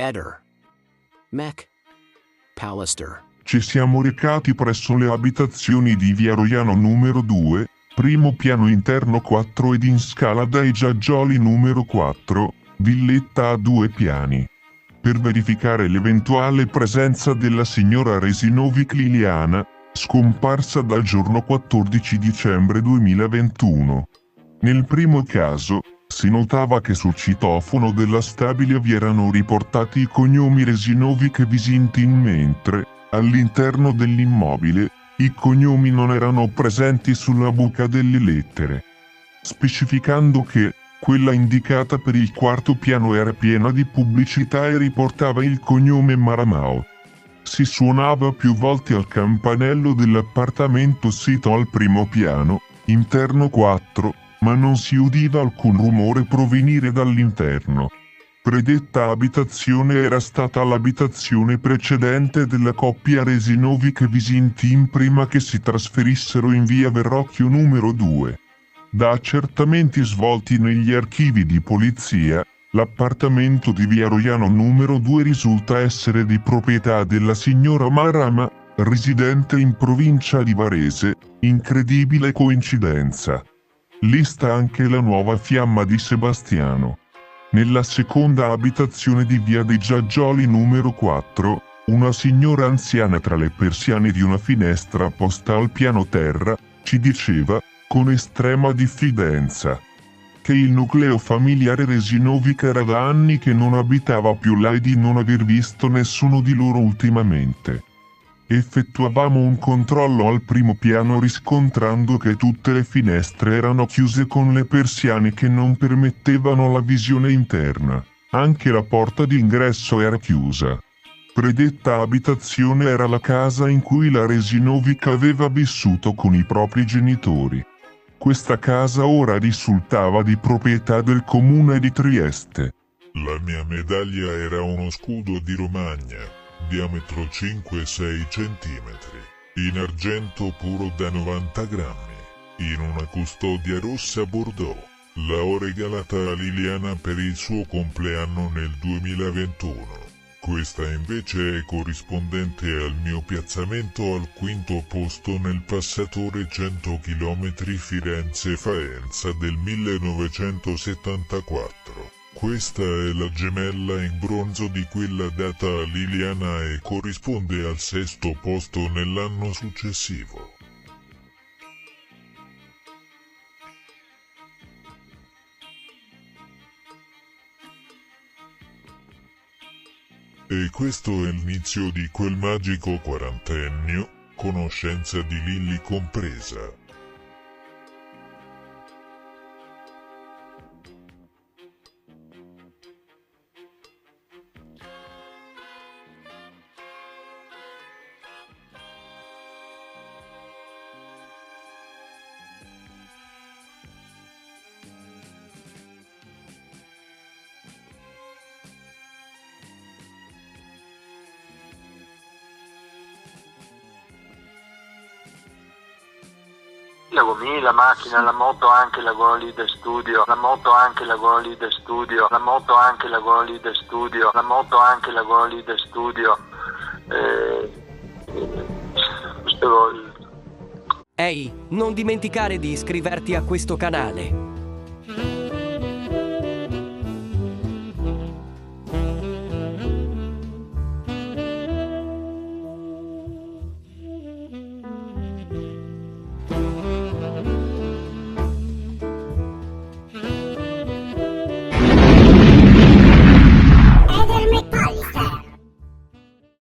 Eder. Mac. Pallister. Ci siamo recati presso le abitazioni di via Roiano numero 2, primo piano interno 4 ed in scala dai Giaggioli numero 4, villetta a 2 piani, per verificare l'eventuale presenza della signora Resinovic Liliana, scomparsa dal giorno 14 dicembre 2021. Nel primo caso, si notava che sul citofono della stabile vi erano riportati i cognomi Resinovic e Visintin, mentre, all'interno dell'immobile, i cognomi non erano presenti sulla buca delle lettere, specificando che quella indicata per il quarto piano era piena di pubblicità e riportava il cognome Maramao. Si suonava più volte al campanello dell'appartamento sito al primo piano, interno 4, ma non si udiva alcun rumore provenire dall'interno. Predetta abitazione era stata l'abitazione precedente della coppia Resinovic e Visintin prima che si trasferissero in via Verrocchio numero 2. Da accertamenti svolti negli archivi di polizia, l'appartamento di via Roiano numero 2 risulta essere di proprietà della signora Marama, residente in provincia di Varese. Incredibile coincidenza. Lì sta anche la nuova fiamma di Sebastiano. Nella seconda abitazione di via dei Giaggioli numero 4, una signora anziana tra le persiane di una finestra posta al piano terra, ci diceva, con estrema diffidenza, che il nucleo familiare Resinovic era da anni che non abitava più là e di non aver visto nessuno di loro ultimamente. Effettuavamo un controllo al primo piano riscontrando che tutte le finestre erano chiuse con le persiane che non permettevano la visione interna. Anche la porta d'ingresso era chiusa. Predetta abitazione era la casa in cui la Resinovic aveva vissuto con i propri genitori. Questa casa ora risultava di proprietà del comune di Trieste. La mia medaglia era uno scudo di Romagna, diametro 5-6 cm, in argento puro da 90 grammi, in una custodia rossa Bordeaux. L'ho regalata a Liliana per il suo compleanno nel 2021. Questa invece è corrispondente al mio piazzamento al quinto posto nel passatore 100 km Firenze-Faenza del 1974. Questa è la gemella in bronzo di quella data a Liliana e corrisponde al sesto posto nell'anno successivo. E questo è l'inizio di quel magico quarantennio, conoscenza di Lilli compresa. La gomì, la macchina, la moto, anche la Golide Studio, la moto, anche la Golide Studio, la moto, anche la Golide Studio, la moto, anche la Golide Studio. Ehi, non dimenticare di iscriverti a questo canale.